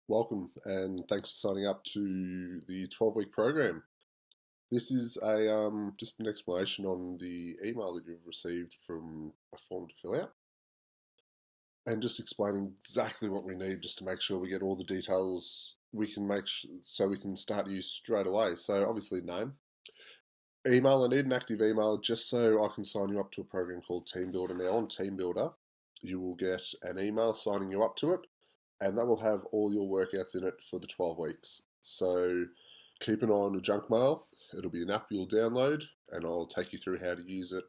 Welcome and thanks for signing up to the 12-week program. This is a just an explanation on the email that you've received from a form to fill out, and just explaining exactly what we need just to make sure we get all the details we can so we can start you straight away. So obviously name, email. I need an active email just so I can sign you up to a program called Team Builder. Now on Team Builder, you will get an email signing you up to it, and that will have all your workouts in it for the 12 weeks. So keep an eye on your junk mail. It'll be an app you'll download, and I'll take you through how to use it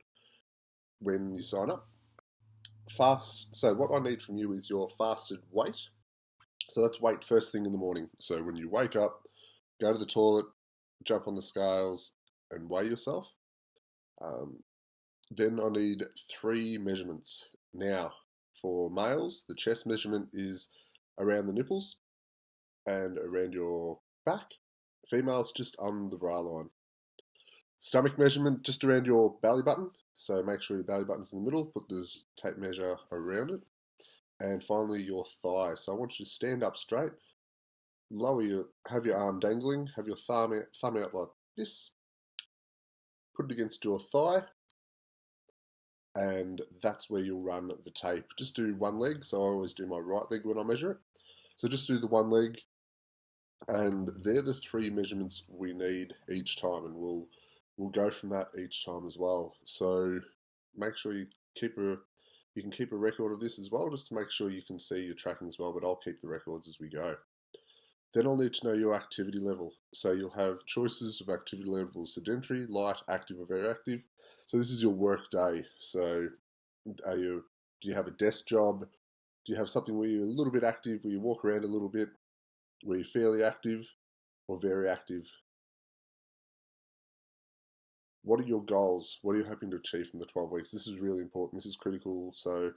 when you sign up. Fast. So what I need from you is your fasted weight. So that's weight first thing in the morning. So when you wake up, go to the toilet, jump on the scales, and weigh yourself. Um, then I need three measurements. Now, for males, the chest measurement is around the nipples and around your back. Females, just on the bra line. Stomach measurement, just around your belly button. So make sure your belly button's in the middle, put the tape measure around it. And finally, your thigh. So I want you to stand up straight, have your arm dangling, have your thumb out like this, put it against your thigh, and that's where you'll run the tape. Just do one leg, so I always do my right leg when I measure it. So just do the one leg, and they're the three measurements we need each time, and we'll go from that each time as well. So make sure you can keep a record of this as well, just to make sure you can see your tracking as well. But I'll keep the records as we go. Then I'll need to know your activity level. So you'll have choices of activity level: sedentary, light, active, or very active. So this is your work day. So do you have a desk job? Do you have something where you're a little bit active, where you walk around a little bit, where you're fairly active or very active? What are your goals? What are you hoping to achieve from the 12 weeks? This is really important. This is critical. So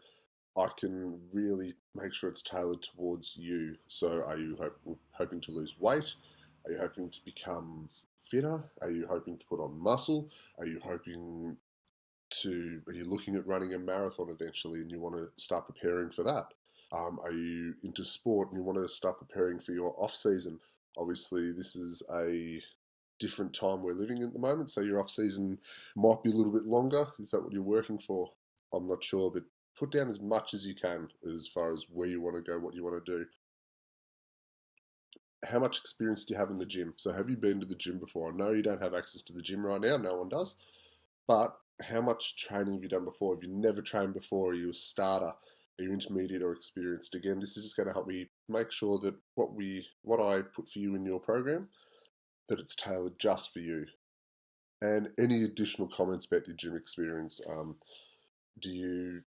I can really make sure it's tailored towards you. So are you hoping to lose weight? Are you hoping to become fitter? Are you hoping to put on muscle? Are you looking at running a marathon eventually and you want to start preparing for that? Are you into sport and you want to start preparing for your off season? Obviously, this is a different time we're living in at the moment, so your off season might be a little bit longer. Is that what you're working for? I'm not sure, but put down as much as you can as far as where you want to go, what you want to do. How much experience do you have in the gym? So, have you been to the gym before? I know you don't have access to the gym right now, no one does, but how much training have you done before? Have you never trained before? Are you a starter? Are you intermediate or experienced? Again, this is just going to help me make sure that what I put for you in your program, that it's tailored just for you. And any additional comments about your gym experience? Do you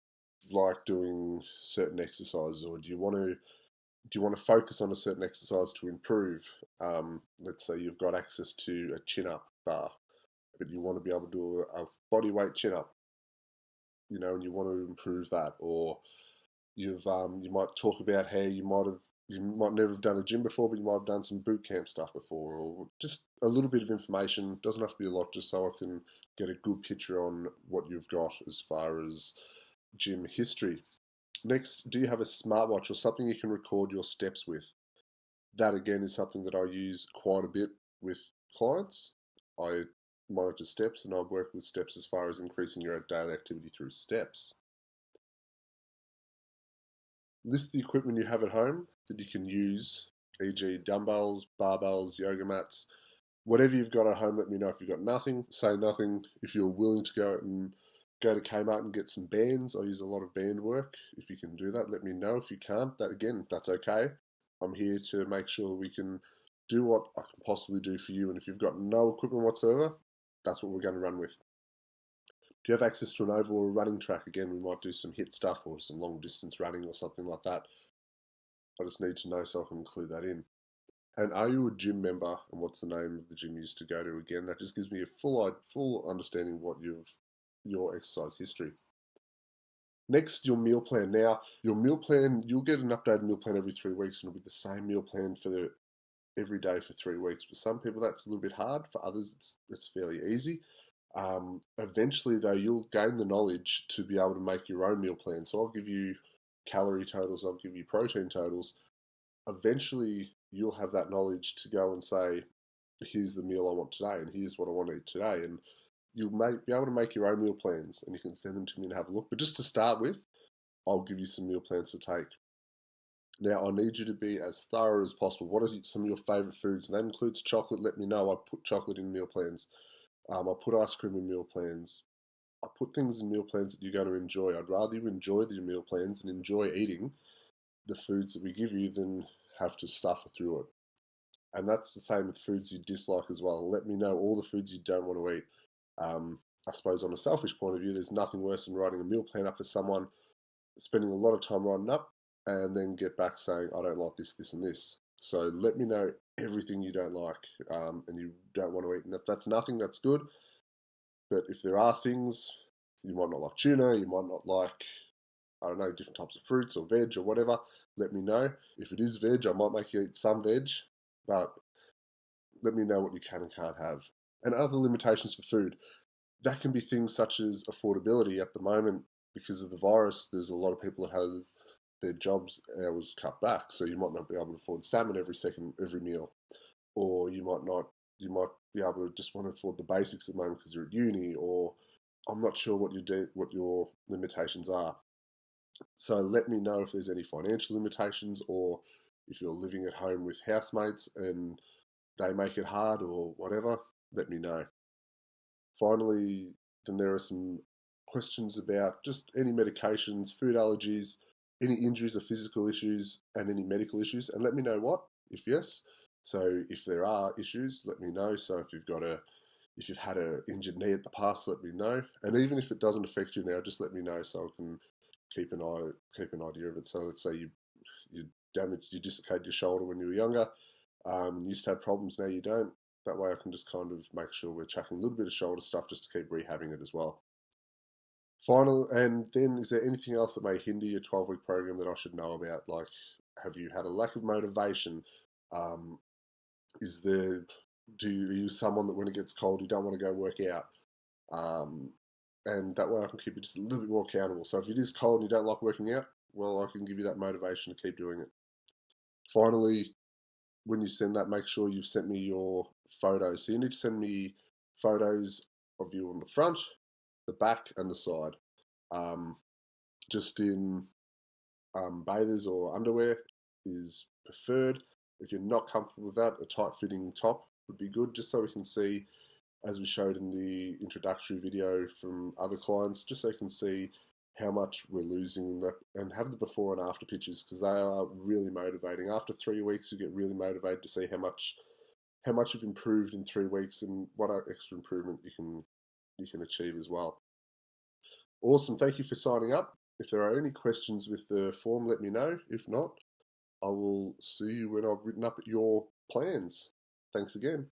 like doing certain exercises, or do you want to focus on a certain exercise to improve? Let's say you've got access to a chin up bar, but you want to be able to do a body weight chin up, and you want to improve that, or you might talk about how you might never have done a gym before, but you might have done some boot camp stuff before, or just a little bit of information. Doesn't have to be a lot, just so I can get a good picture on what you've got as far as gym history. Next, do you have a smartwatch or something you can record your steps with? That again is something that I use quite a bit with clients. I monitor steps and I work with steps as far as increasing your daily activity through steps. List the equipment you have at home that you can use, e.g., dumbbells, barbells, yoga mats, whatever you've got at home. Let me know if you've got nothing. Say nothing. If you're willing to go to Kmart and get some bands, I use a lot of band work. If you can do that, let me know. If you can't, that's okay. I'm here to make sure we can do what I can possibly do for you. And if you've got no equipment whatsoever, that's what we're going to run with. Do you have access to an oval or a running track? Again, we might do some hit stuff or some long distance running or something like that. I just need to know so I can include that in. And are you a gym member? And what's the name of the gym you used to go to? Again, that just gives me a full understanding of your exercise history. Next, your meal plan. Now, your meal plan, you'll get an updated meal plan every 3 weeks, and it'll be the same meal plan for every day for 3 weeks. For some people, that's a little bit hard. For others, it's fairly easy. Eventually, though, you'll gain the knowledge to be able to make your own meal plan. So I'll give you calorie totals, I'll give you protein totals, eventually you'll have that knowledge to go and say, here's the meal I want today, and here's what I want to eat today. And you'll be able to make your own meal plans, and you can send them to me and have a look. But just to start with, I'll give you some meal plans to take. Now, I need you to be as thorough as possible. What are some of your favourite foods? And that includes chocolate. Let me know. I put chocolate in meal plans. I put ice cream in meal plans. I put things in meal plans that you're going to enjoy. I'd rather you enjoy the meal plans and enjoy eating the foods that we give you than have to suffer through it. And that's the same with foods you dislike as well. Let me know all the foods you don't want to eat. I suppose on a selfish point of view, there's nothing worse than writing a meal plan up for someone, spending a lot of time writing up, and then get back saying, I don't like this, this, and this. So let me know everything you don't like and you don't want to eat. And if that's nothing, that's good. But if there are things, you might not like tuna, you might not like, I don't know, different types of fruits or veg or whatever, let me know. If it is veg, I might make you eat some veg, but let me know what you can and can't have. And other limitations for food. That can be things such as affordability. At the moment, because of the virus, there's a lot of people that have their jobs hours cut back, so you might not be able to afford salmon every meal, or you might be able to just want to afford the basics at the moment because you're at uni, or I'm not sure what your limitations are. So let me know if there's any financial limitations, or if you're living at home with housemates and they make it hard or whatever, let me know. Finally, then there are some questions about just any medications, food allergies, any injuries or physical issues, and any medical issues. And let me know what, if yes. So if there are issues, let me know. So if you've had an injured knee at the past, let me know. And even if it doesn't affect you now, just let me know so I can keep an idea of it. So let's say you dislocated your shoulder when you were younger. You used to have problems, now you don't. That way I can just kind of make sure we're chucking a little bit of shoulder stuff just to keep rehabbing it as well. Final, and then is there anything else that may hinder your 12-week program that I should know about? Like, have you had a lack of motivation? Um, is there, are you someone that when it gets cold you don't want to go work out? Um, and that way I can keep you just a little bit more accountable. So if it is cold and you don't like working out, well, I can give you that motivation to keep doing it. Finally, when you send that, make sure you've sent me your photos. So you need to send me photos of you on the front, the back, and the side. Um, just in bathers or underwear is preferred. If you're not comfortable with that, a tight fitting top would be good, just so we can see, as we showed in the introductory video from other clients, just so you can see how much we're losing and have the before and after pictures, because they are really motivating. After 3 weeks, you get really motivated to see how much you've improved in 3 weeks and what extra improvement you can achieve as well. Awesome. Thank you for signing up. If there are any questions with the form, let me know. If not, I will see you when I've written up your plans. Thanks again.